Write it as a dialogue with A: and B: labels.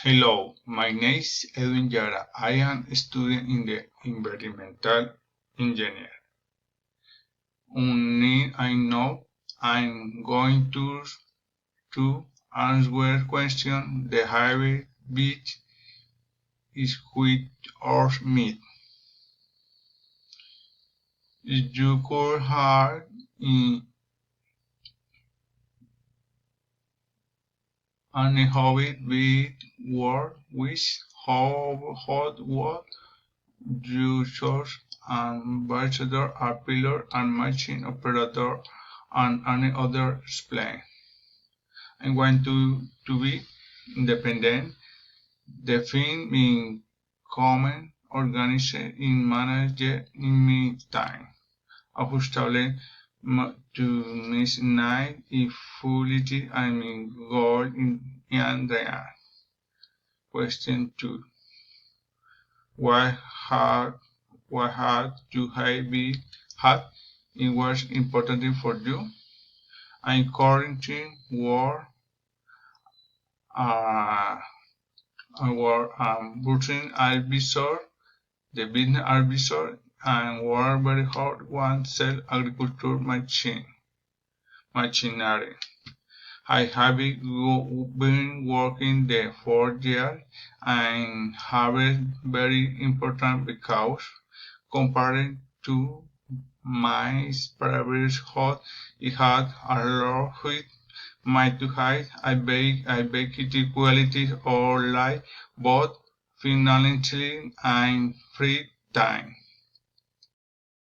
A: Hello, my name is Edwin Yara. I am a student in the environmental engineer. I know I'm going to answer question the hybrid beach is wheat or meat. If you could have in an hybrid beach world, which hot would you choose ambassador, a pilot, and machine operator, and any other explain. I want to be independent, define in common, organize in manage in my time. Ajustable to miss night if fully I mean goal in the end. Question 2. Why had you be had it was important for you? I'm currently work uh, Building advisor, the business advisor, and work very hard one sell agriculture machinery. I have been working the 4 years and have it very important because compared to my previous job, it had a lot of my to hide. I bake it quality or life, both financially and free time.